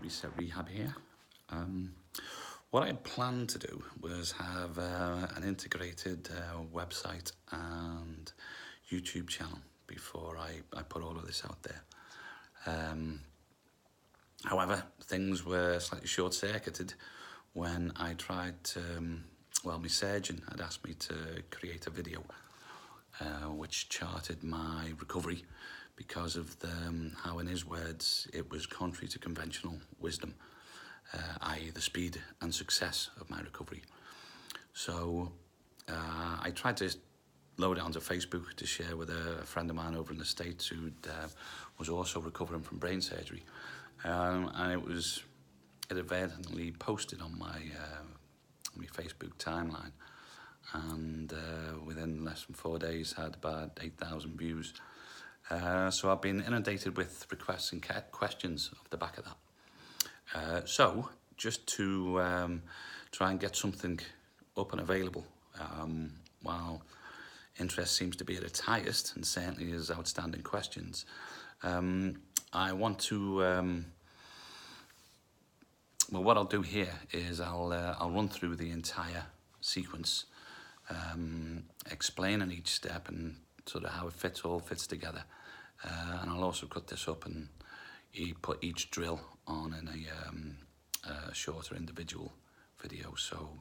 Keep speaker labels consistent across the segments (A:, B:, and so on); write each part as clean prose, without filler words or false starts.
A: Reset Rehab here. What I had planned to do was have an integrated website and YouTube channel before I put all of this out there. However, things were slightly short-circuited when I tried to, my surgeon had asked me to create a video which charted my recovery because of how, in his words, it was contrary to conventional wisdom, i.e. the speed and success of my recovery. So I tried to load it onto Facebook to share with a friend of mine over in the States who was also recovering from brain surgery. And it inadvertently posted on my Facebook timeline, and within less than 4 days had about 8,000 views. So I've been inundated with requests and questions off the back of that. So just to try and get something up and available while interest seems to be at its highest, and certainly is outstanding questions, I want to, what I'll do here is I'll run through the entire sequence, explaining each step and sort of how it all fits together. And I'll also cut this up and put each drill on in a shorter individual video, so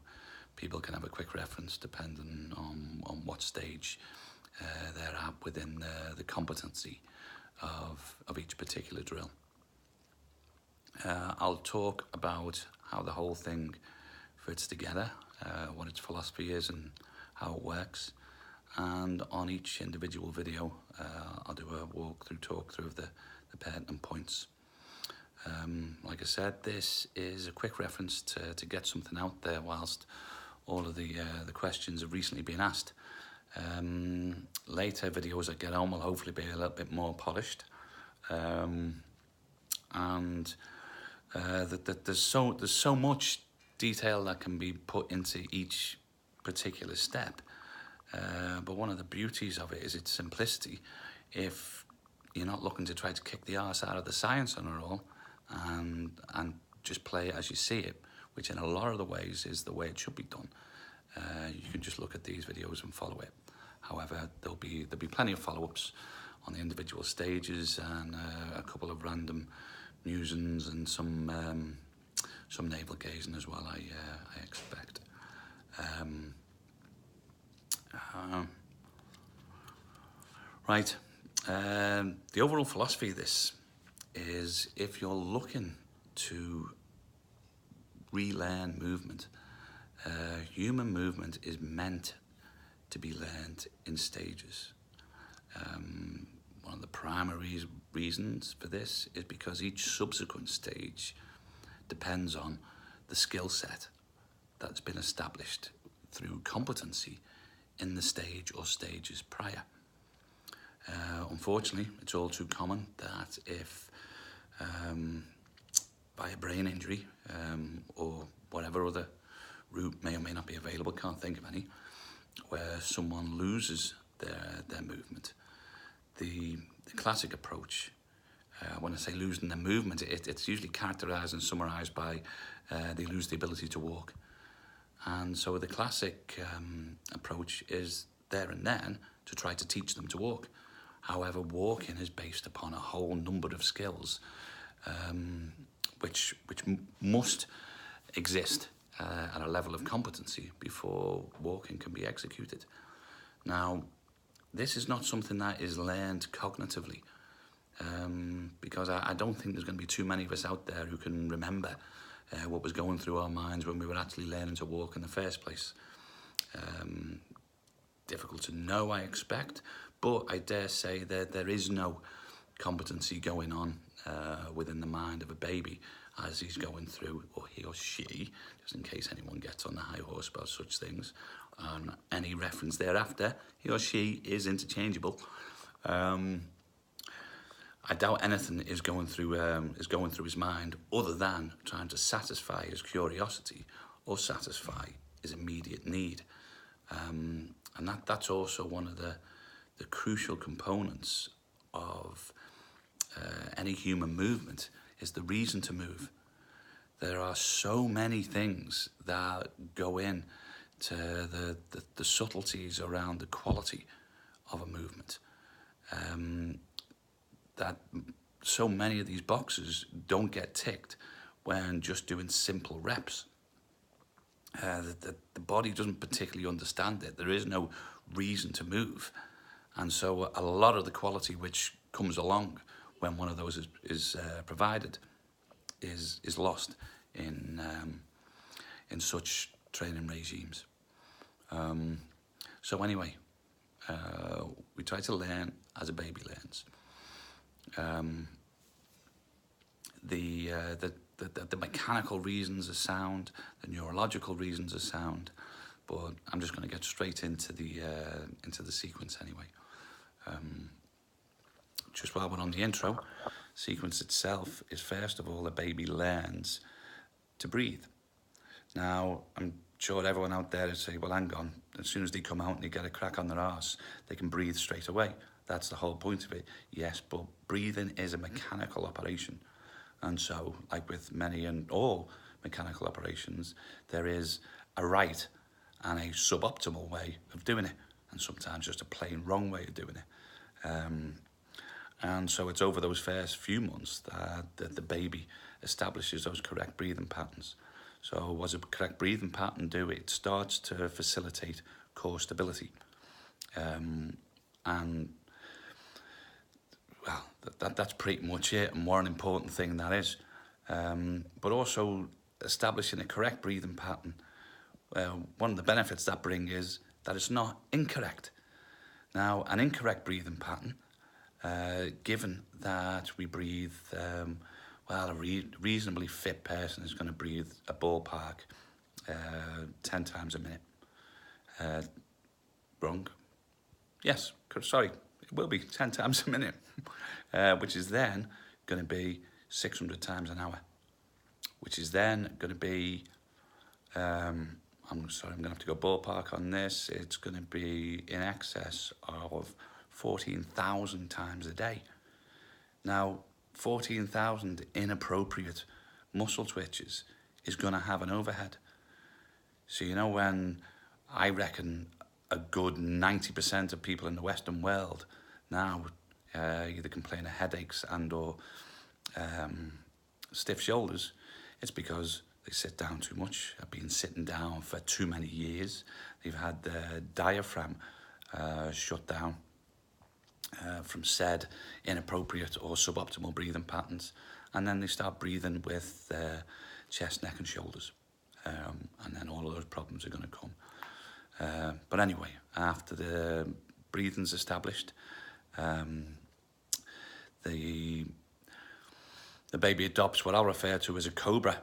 A: people can have a quick reference depending on what stage they're at within the competency of each particular drill. I'll talk about how the whole thing fits together, what its philosophy is and how it works. And on each individual video, I'll do a talk through of the pertinent points. Like I said, this is a quick reference to get something out there whilst all of the questions have recently been asked. Later videos I get on will hopefully be a little bit more polished. There's so much detail that can be put into each particular step. But one of the beauties of it is its simplicity. If you're not looking to try to kick the arse out of the science on it all and just play it as you see it, which in a lot of the ways is the way it should be done, you can just look at these videos and follow it. However, there'll be plenty of follow-ups on the individual stages and a couple of random musings and some navel gazing as well, I expect. Right, the overall philosophy of this is, if you're looking to relearn movement, human movement is meant to be learned in stages. One of the primary reasons for this is because each subsequent stage depends on the skill set that's been established through competency in the stage or stages prior. Unfortunately, it's all too common that if by a brain injury or whatever other route may or may not be available, can't think of any, where someone loses their movement. The classic approach, when I say losing their movement, it's usually characterised and summarised by they lose the ability to walk. And so the classic approach is there and then to try to teach them to walk. However, walking is based upon a whole number of skills which must exist at a level of competency before walking can be executed. Now, this is not something that is learned cognitively, because I don't think there's going to be too many of us out there who can remember what was going through our minds when we were actually learning to walk in the first place. Difficult to know, I expect, but I dare say that there is no competency going on within the mind of a baby as he's going through, or he or she, just in case anyone gets on the high horse about such things, and any reference thereafter, he or she is interchangeable. I doubt anything is going through his mind other than trying to satisfy his curiosity or satisfy his immediate need, and that's also one of the crucial components of any human movement, is the reason to move there are so many things that go in to the subtleties around the quality of a movement. That so many of these boxes don't get ticked when just doing simple reps. The body doesn't particularly understand it. There is no reason to move. And so a lot of the quality which comes along when one of those is provided is lost in such training regimes. So anyway, we try to learn as a baby learns. The mechanical reasons are sound, the neurological reasons are sound, but I'm just going to get straight into the sequence anyway. Just while we're on the intro, sequence itself is first of all the baby learns to breathe. Now, I'm sure everyone out there is saying, well, hang on, as soon as they come out and they get a crack on their arse, they can breathe straight away. That's the whole point of it. Yes, but breathing is a mechanical operation. And so, like with many and all mechanical operations, there is a right and a suboptimal way of doing it, and sometimes just a plain wrong way of doing it. And so it's over those first few months that the baby establishes those correct breathing patterns. So what does a correct breathing pattern do? It starts to facilitate core stability. And well, that's pretty much it, and what an important thing that is. But also establishing a correct breathing pattern, one of the benefits that brings is that it's not incorrect. Now, an incorrect breathing pattern, given that we breathe, a reasonably fit person is going to breathe a ballpark 10 times a minute. Wrong? Yes, sorry, it will be 10 times a minute, which is then going to be 600 times an hour, which is then going to be, I'm going to have to go ballpark on this, it's going to be in excess of 14,000 times a day. Now, 14,000 inappropriate muscle twitches is going to have an overhead. So, when I reckon a good 90% of people in the Western world now either complain of headaches and or stiff shoulders, it's because they sit down too much, have been sitting down for too many years, they've had their diaphragm shut down from said inappropriate or suboptimal breathing patterns, and then they start breathing with their chest, neck and shoulders, and then all of those problems are going to come. But anyway, after the breathing's established, the baby adopts what I'll refer to as a Cobra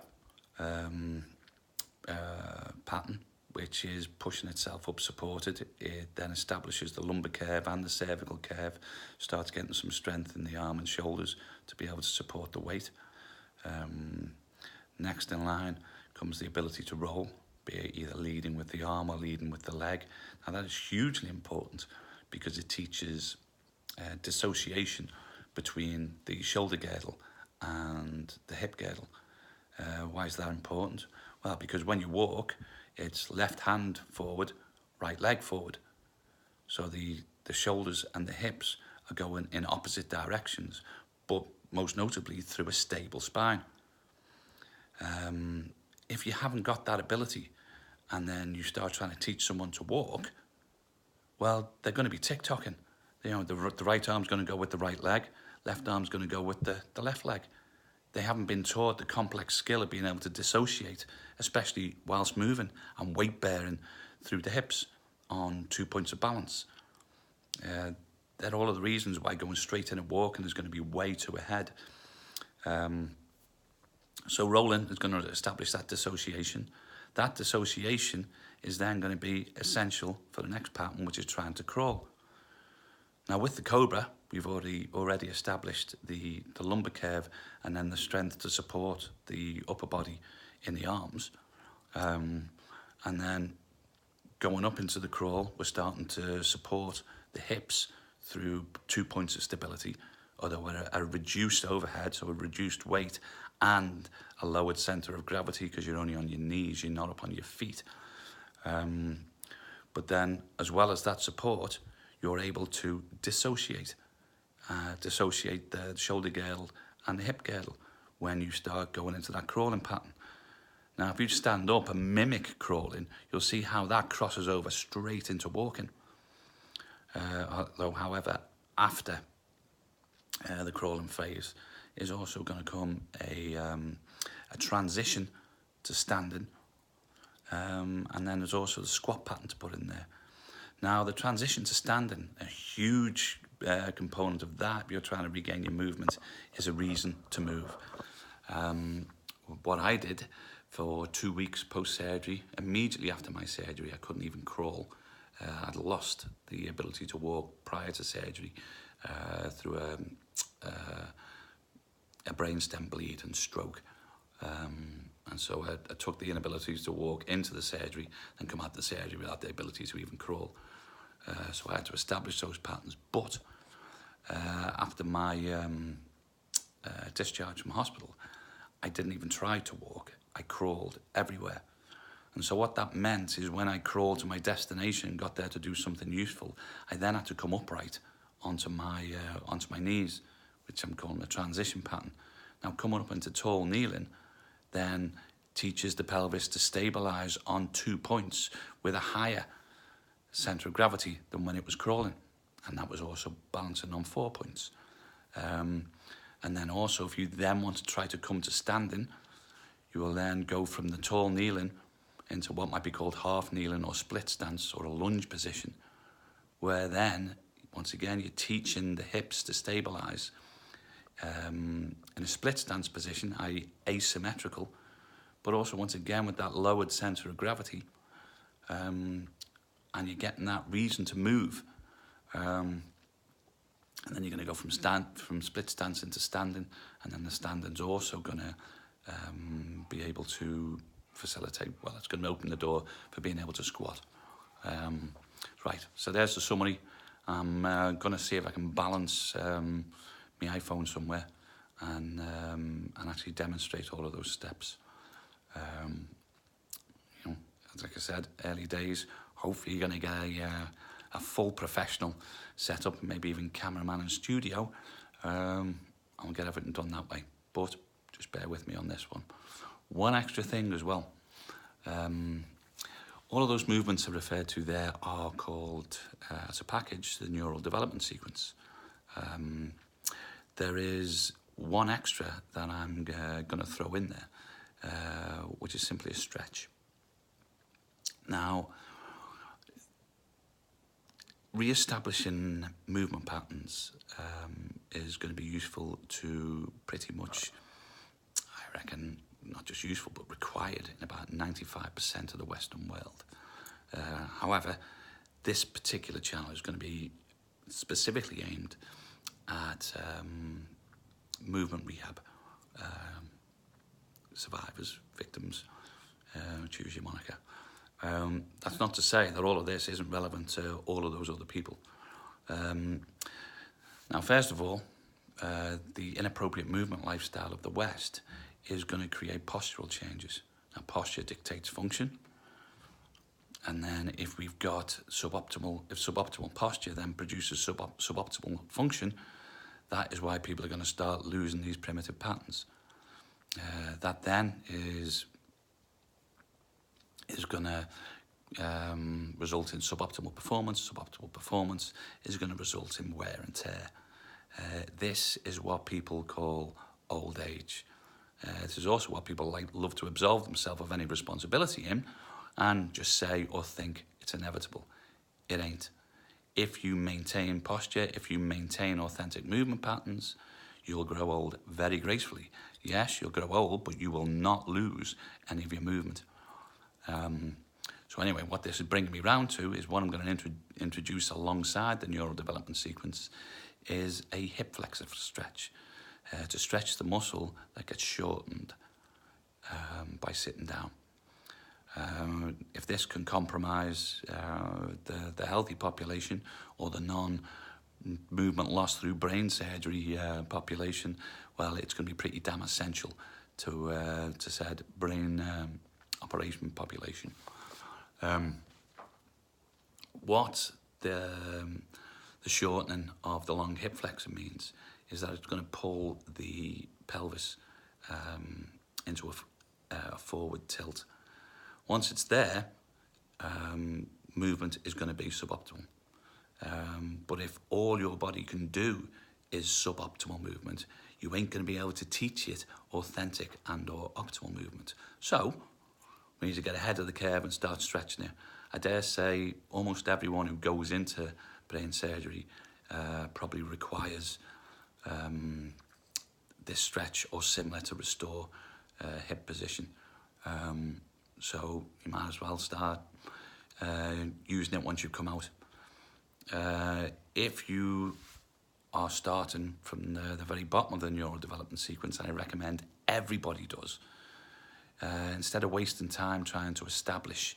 A: pattern, which is pushing itself up supported. It then establishes the lumbar curve and the cervical curve, starts getting some strength in the arm and shoulders to be able to support the weight. Next in line comes the ability to roll, be it either leading with the arm or leading with the leg. Now that is hugely important because it teaches dissociation between the shoulder girdle and the hip girdle. Why is that important? Well, because when you walk, it's left hand forward, right leg forward. So the shoulders and the hips are going in opposite directions, but most notably through a stable spine. If you haven't got that ability and then you start trying to teach someone to walk, well, they're going to be tick-tocking. The right arm's going to go with the right leg, left arm's going to go with the left leg. They haven't been taught the complex skill of being able to dissociate, especially whilst moving and weight bearing through the hips on 2 points of balance. They're all of the reasons why going straight in and walking is going to be way too ahead. So rolling is going to establish that dissociation. That dissociation is then going to be essential for the next pattern, which is trying to crawl. Now with the Cobra, we've already established the lumbar curve and then the strength to support the upper body in the arms. And then going up into the crawl, we're starting to support the hips through 2 points of stability or there were a reduced overhead, so a reduced weight, and a lowered centre of gravity because you're only on your knees, you're not up on your feet. But then, as well as that support, you're able to dissociate the shoulder girdle and the hip girdle when you start going into that crawling pattern. Now, if you stand up and mimic crawling, you'll see how that crosses over straight into walking. However, after the crawling phase is also going to come a transition to standing, and then there's also the squat pattern to put in there. Now, the transition to standing, a huge component of that, if you're trying to regain your movement, is a reason to move. What I did for 2 weeks post-surgery, immediately after my surgery, I couldn't even crawl. I'd lost the ability to walk prior to surgery through a brainstem bleed and stroke. And so I took the inability to walk into the surgery and come out of the surgery without the ability to even crawl. So I had to establish those patterns. But after my discharge from hospital, I didn't even try to walk. I crawled everywhere. And so what that meant is when I crawled to my destination, got there to do something useful, I then had to come upright onto my knees, which I'm calling a transition pattern. Now, coming up into tall kneeling then teaches the pelvis to stabilise on 2 points with a higher centre of gravity than when it was crawling. And that was also balancing on 4 points. And then also, if you then want to try to come to standing, you will then go from the tall kneeling into what might be called half kneeling or split stance or a lunge position, where then, once again, you're teaching the hips to stabilise in a split stance position, i.e. asymmetrical, but also, once again, with that lowered centre of gravity, and you're getting that reason to move. And then you're going to go from split stance into standing, and then the standing's also going to be able to facilitate, well, it's going to open the door for being able to squat. Right, so there's the summary. I'm going to see if I can balance my iPhone somewhere and actually demonstrate all of those steps. Like I said, early days. Hopefully you're going to get a full professional setup, maybe even cameraman and studio. I'll get everything done that way. But just bear with me on this one. One extra thing as well. All of those movements I referred to there are called, as a package, the neural development sequence. There is one extra that I'm going to throw in there, which is simply a stretch. Now, re-establishing movement patterns is going to be useful to pretty much, I reckon, not just useful, but required in about 95% of the Western world. However, this particular channel is going to be specifically aimed at movement rehab, survivors, victims, choose your moniker. That's not to say that all of this isn't relevant to all of those other people. Now, first of all, the inappropriate movement lifestyle of the West is going to create postural changes. Now, posture dictates function. And then if we've got suboptimal posture then produces suboptimal function, that is why people are going to start losing these primitive patterns. That then is going to result in suboptimal performance. Suboptimal performance is going to result in wear and tear. This is what people call old age. This is also what people love to absolve themselves of any responsibility in and just say or think it's inevitable. It ain't. If you maintain posture, if you maintain authentic movement patterns, you'll grow old very gracefully. Yes, you'll grow old, but you will not lose any of your movement. So anyway, what this is bringing me round to is what I'm going to introduce alongside the neural development sequence is a hip flexor stretch to stretch the muscle that gets shortened by sitting down. If this can compromise the healthy population or the movement loss through brain surgery population, well, it's going to be pretty damn essential to said brain operation population. What the shortening of the long hip flexor means is that it's going to pull the pelvis into a forward tilt. Once it's there, movement is going to be suboptimal. But if all your body can do is suboptimal movement, you ain't going to be able to teach it authentic and or optimal movement. So we need to get ahead of the curve and start stretching it. I dare say almost everyone who goes into brain surgery probably requires this stretch or similar to restore hip position. So you might as well start using it once you've come out. If you are starting from the very bottom of the neurodevelopment sequence, I recommend everybody does. Instead of wasting time trying to establish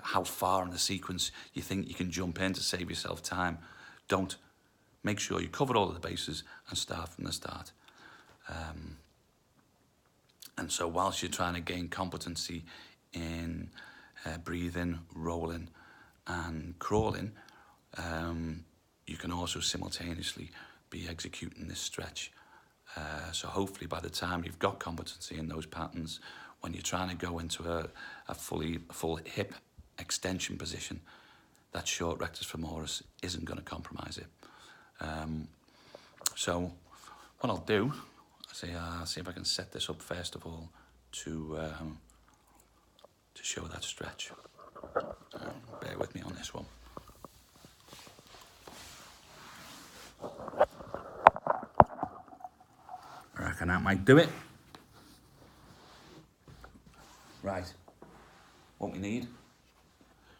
A: how far in the sequence you think you can jump in to save yourself time, don't. Make sure you cover all of the bases and start from the start. And so whilst you're trying to gain competency in breathing, rolling and crawling, you can also simultaneously be executing this stretch. So hopefully by the time you've got competency in those patterns, when you're trying to go into a full hip extension position, that short rectus femoris isn't going to compromise it. So what I'll do, see if I can set this up first of all to show that stretch. Bear with me on this one. I reckon that might do it. Right, what we need,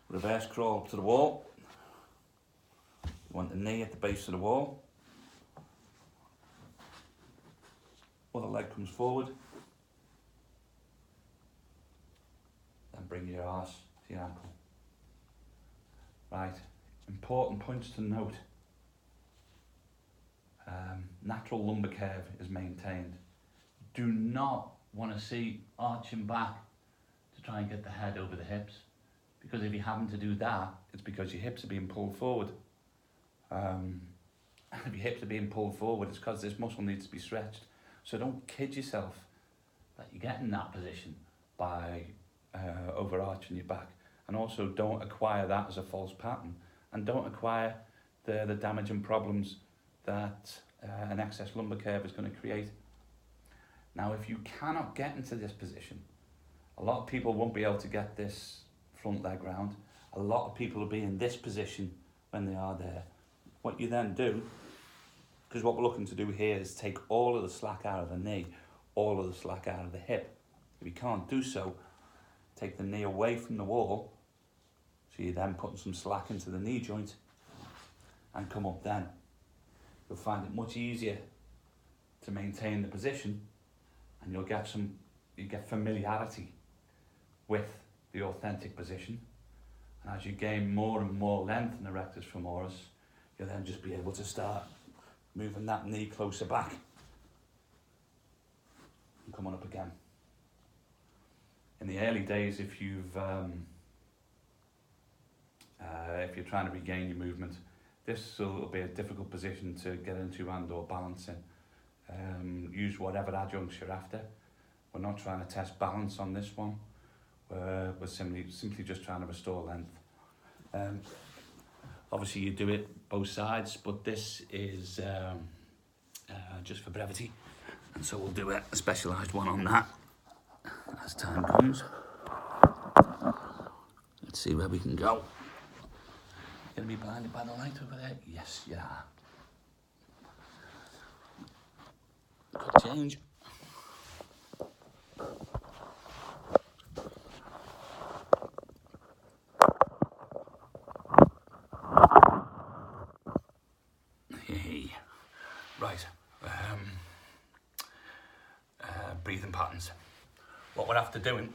A: reverse crawl up to the wall. You want the knee at the base of the wall. Other leg comes forward. Then bring your arse to your ankle. Right, important points to note. Natural lumbar curve is maintained. Do not want to see arching back to try and get the head over the hips, because if you happen to do that, it's because your hips are being pulled forward. If your hips are being pulled forward, it's because this muscle needs to be stretched. So don't kid yourself that you get in that position by overarching your back. And also don't acquire that as a false pattern, and don't acquire the damage and problems that an excess lumbar curve is going to create. Now, if you cannot get into this position, a lot of people won't be able to get this front leg round. A lot of people will be in this position when they are there. What you then do, because what we're looking to do here is take all of the slack out of the knee, all of the slack out of the hip. If you can't do so, take the knee away from the wall, so you're then putting some slack into the knee joint, and come up then. You'll find it much easier to maintain the position, and you get familiarity with the authentic position. And as you gain more and more length in the rectus femoris, you'll then just be able to start moving that knee closer back and come on up again. In the early days, if you're trying to regain your movement, this will be a difficult position to get into and or balance in. Use whatever adjuncts you're after. We're not trying to test balance on this one. We're simply just trying to restore length. Obviously you do it both sides, but this is just for brevity, and so we'll do a specialised one on that as time comes. Let's see where we can go. Gonna be blinded by the light over there? Yes, you are. Good change. Hey. Right. Breathing patterns. What we're after doing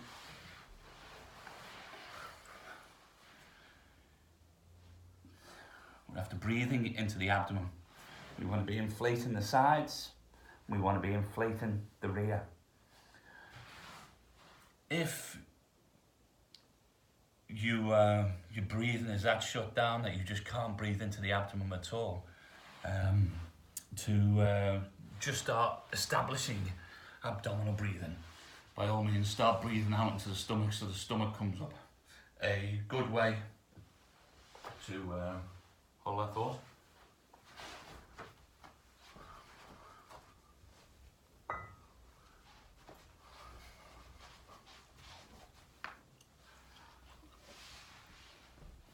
A: after breathing into the abdomen. We want to be inflating the sides. We want to be inflating the rear. If your breathing is that shut down that you just can't breathe into the abdomen at all, to just start establishing abdominal breathing. By all means, start breathing out into the stomach so the stomach comes up. A good way to hold that thought.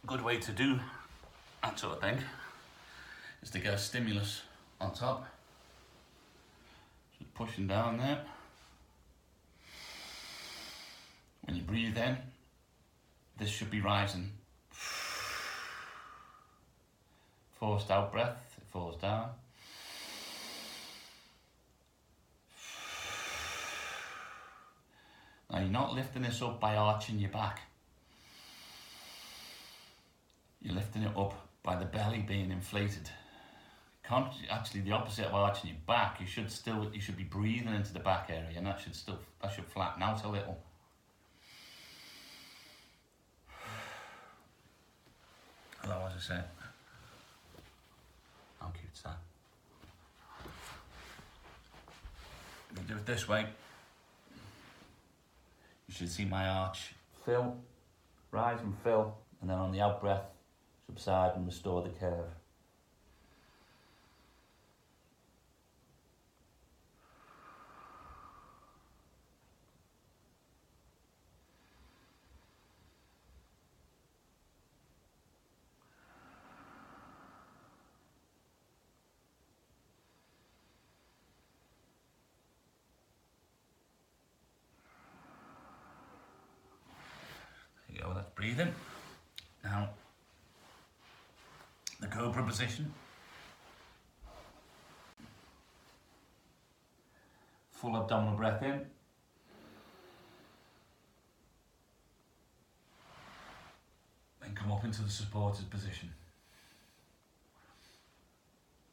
A: Good way to do that sort of thing is to get a stimulus on top. Just pushing down there. When you breathe in, this should be rising. Forced out breath, it falls down. Now you're not lifting this up by arching your back. You're lifting it up by the belly being inflated. Actually, the opposite of arching your back, you should be breathing into the back area, and that should flatten out a little. Hello, as I said. How cute's that? If you do it this way, you should see my arch fill, rise and fill, and then on the out breath, subside and restore the curve. There you go, that's breathing. Now, the Cobra position. Full abdominal breath in. Then come up into the supported position.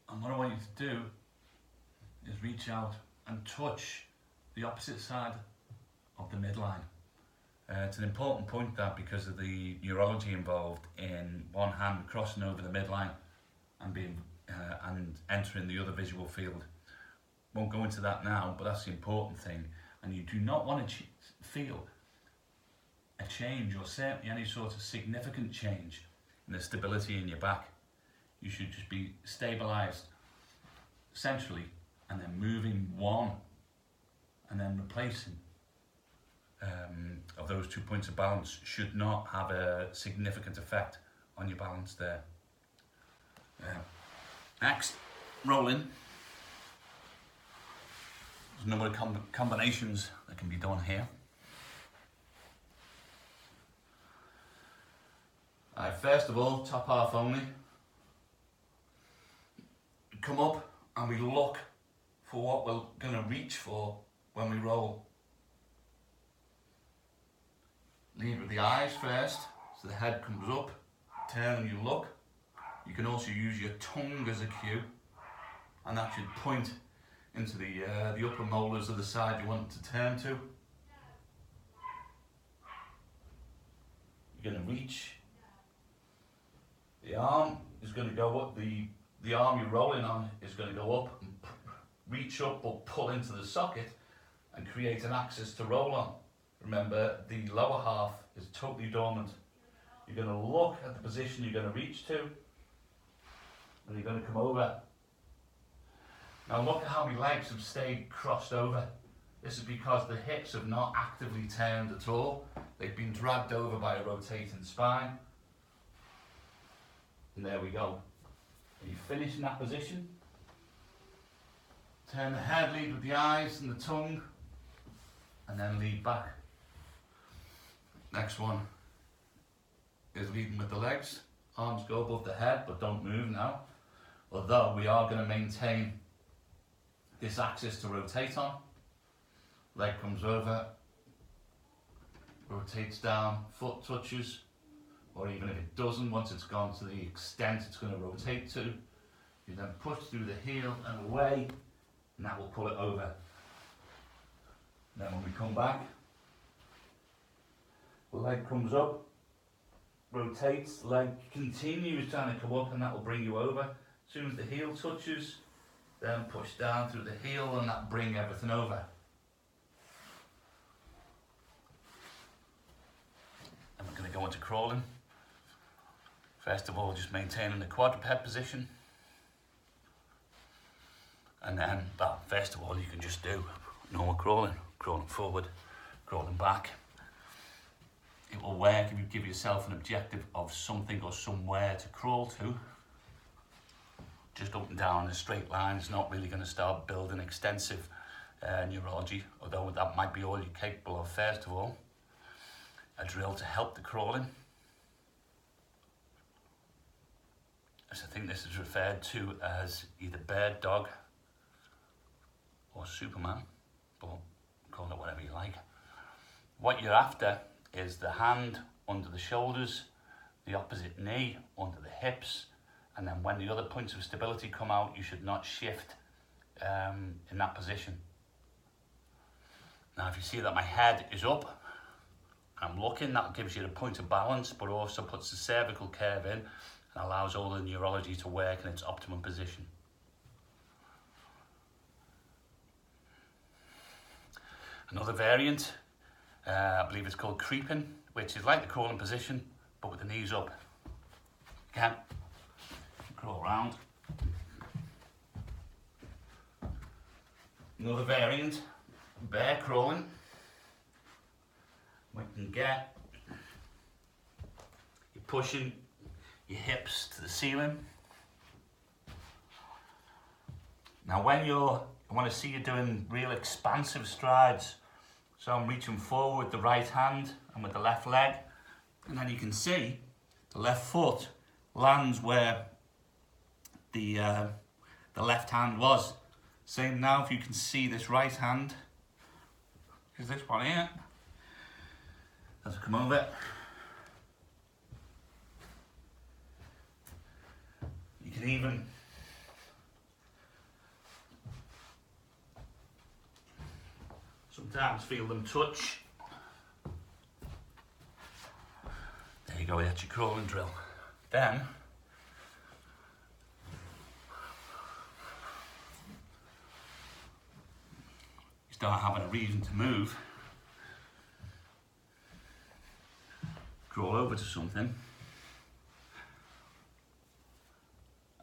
A: And what I want you to do is reach out and touch the opposite side of the midline. It's an important point that because of the neurology involved in one hand crossing over the midline and and entering the other visual field. Won't go into that now, but that's the important thing. And you do not want to feel a change, or certainly any sort of significant change in the stability in your back. You should just be stabilized centrally and then moving one and then replacing. Of those 2 points of balance should not have a significant effect on your balance there. Next, rolling. There's a number of combinations that can be done here. First of all, top half only. Come up and we look for what we're going to reach for when we roll. Lead with the eyes first, so the head comes up, turn and you look. You can also use your tongue as a cue, and that should point into the upper molars of the side you want to turn to. You're going to reach. The arm is going to go up, the arm you're rolling on is going to go up and reach up but pull into the socket and create an axis to roll on. Remember, the lower half is totally dormant. You're going to look at the position you're going to reach to, and you're going to come over. Now look at how my legs have stayed crossed over. This is because the hips have not actively turned at all. They've been dragged over by a rotating spine. And there we go. When you finish in that position, turn the head, lead with the eyes and the tongue, and then lead back. Next one is leading with the legs. Arms go above the head, but don't move now. Although we are going to maintain this axis to rotate on. Leg comes over, rotates down, foot touches, or even if it doesn't, once it's gone to the extent it's going to rotate to, you then push through the heel and away, and that will pull it over. Then when we come back, the leg comes up, rotates, the leg continues trying to come up, and that will bring you over. As soon as the heel touches, then push down through the heel, and that bring everything over. And we're going to go into crawling. First of all, just maintaining the quadruped position. And then, well, first of all, you can just do normal crawling. Crawling forward, crawling back. It will work if you give yourself an objective of something or somewhere to crawl to. Just up and down in a straight line is not really going to start building extensive neurology, although that might be all you're capable of. First of all, a drill to help the crawling. As I think this is referred to as either bird dog or Superman, but call it whatever you like. What you're after is the hand under the shoulders, the opposite knee under the hips, and then when the other points of stability come out, you should not shift in that position. Now, if you see that my head is up, I'm looking, that gives you the point of balance, but also puts the cervical curve in and allows all the neurology to work in its optimum position. Another variant, I believe it's called creeping, which is like the crawling position, but with the knees up. Again, crawl around. Another variant, bear crawling. We can get, you're pushing your hips to the ceiling. Now I want to see you doing real expansive strides. So I'm reaching forward with the right hand and with the left leg, and then you can see the left foot lands where the left hand was. Same now if you can see this right hand, is this one here. As I come over, you can even sometimes feel them touch. There you go, that's your crawling drill. Then you start having a reason to move. Crawl over to something,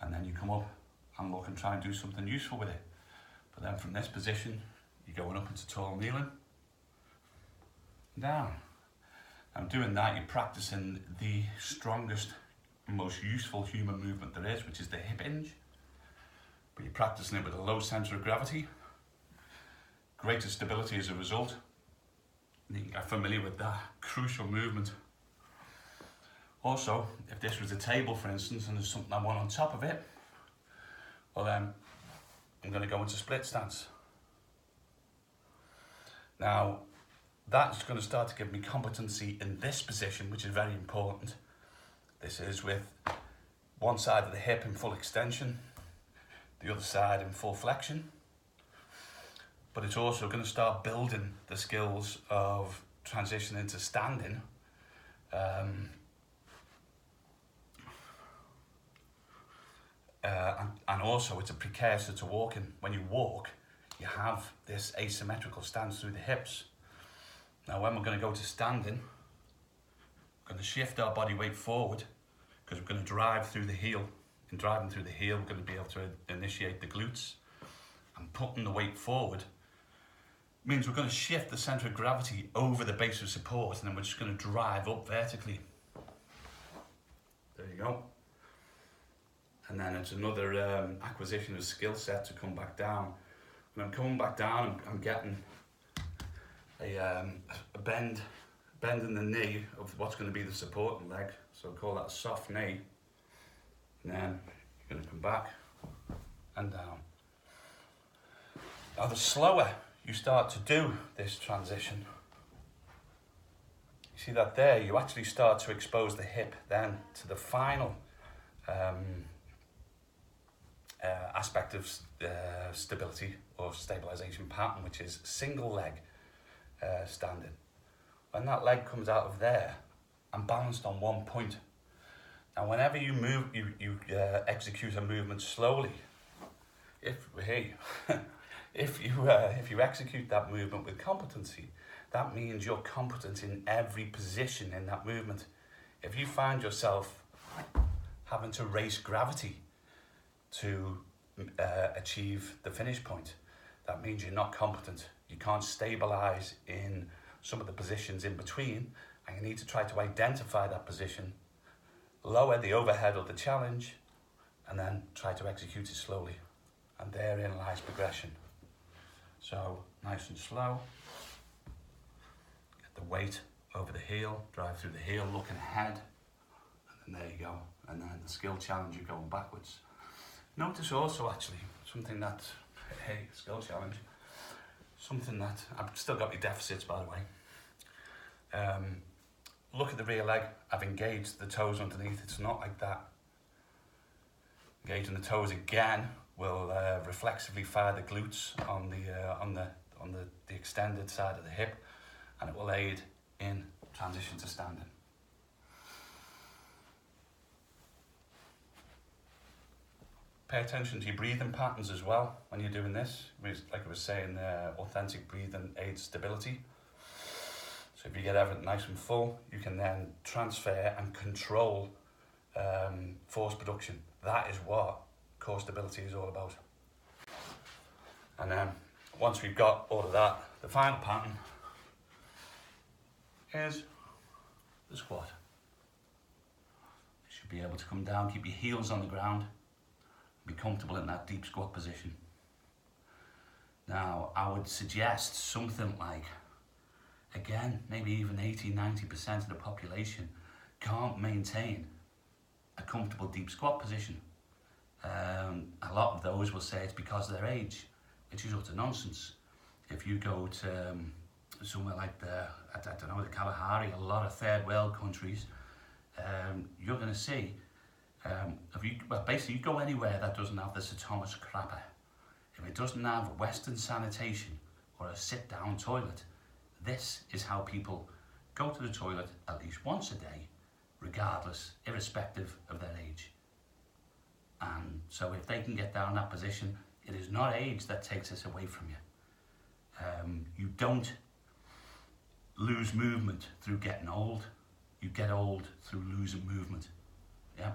A: and then you come up and look and try and do something useful with it. But then from this position, you're going up into tall kneeling, down. And doing that, you're practicing the strongest and most useful human movement there is, which is the hip hinge. But you're practicing it with a low centre of gravity, greater stability as a result. And you can get familiar with that crucial movement. Also, if this was a table, for instance, and there's something I want on top of it, well then, I'm going to go into split stance. Now, that's going to start to give me competency in this position, which is very important. This is with one side of the hip in full extension, the other side in full flexion. But it's also going to start building the skills of transitioning to standing. And also it's a precursor to walking. When you walk, you have this asymmetrical stance through the hips. Now when we're going to go to standing, we're going to shift our body weight forward because we're going to drive through the heel. In driving through the heel, we're going to be able to initiate the glutes. And putting the weight forward means we're going to shift the centre of gravity over the base of support, and then we're just going to drive up vertically. There you go. And then it's another acquisition of skill set to come back down. When I'm coming back down, I'm getting a bend in the knee of what's going to be the supporting leg. So I'll call that a soft knee. And then you're going to come back and down. Now the slower you start to do this transition, you see that there, you actually start to expose the hip then to the final aspect of stability or stabilization pattern, which is single leg standing. When that leg comes out of there, I'm balanced on one point. Now, whenever you move, you execute a movement slowly. If you execute that movement with competency, that means you're competent in every position in that movement. If you find yourself having to race gravity to achieve the finish point, that means you're not competent. You can't stabilize in some of the positions in between, and you need to try to identify that position, lower the overhead or the challenge, and then try to execute it slowly. And therein lies progression. So, nice and slow. Get the weight over the heel, drive through the heel, looking ahead, and then there you go. And then the skill challenge, you're going backwards. Notice also, actually, something that, skill challenge, something that, I've still got my deficits, by the way. Look at the rear leg. I've engaged the toes underneath. It's not like that. Engaging the toes again will reflexively fire the glutes on the extended side of the hip, and it will aid in transition to standing. Pay attention to your breathing patterns as well when you're doing this. Like I was saying, authentic breathing aids stability. So if you get everything nice and full, you can then transfer and control force production. That is what core stability is all about. And then once we've got all of that, the final pattern is the squat. You should be able to come down, keep your heels on the ground, be comfortable in that deep squat position. Now, I would suggest something like, again, maybe even 80-90% of the population can't maintain a comfortable deep squat position. A lot of those will say it's because of their age, which is utter nonsense. If you go to somewhere like the Kalahari, a lot of third world countries, you're going to see, basically you go anywhere that doesn't have the Thomas crapper. If it doesn't have Western sanitation or a sit-down toilet, this is how people go to the toilet at least once a day, regardless, irrespective of their age. And so if they can get down in that position, it is not age that takes this away from you. You don't lose movement through getting old. You get old through losing movement. Yeah.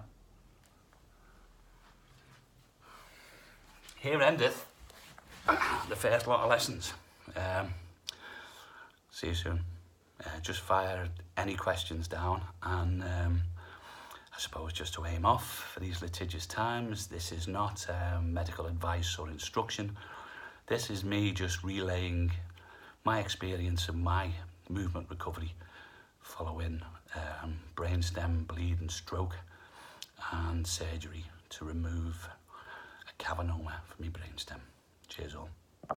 A: Here endeth the first lot of lessons. See you soon. Just fire any questions down, and I suppose just to aim off for these litigious times, this is not medical advice or instruction. This is me just relaying my experience of my movement recovery following brainstem bleed and stroke and surgery to remove a cavernoma from my brainstem. Cheers all.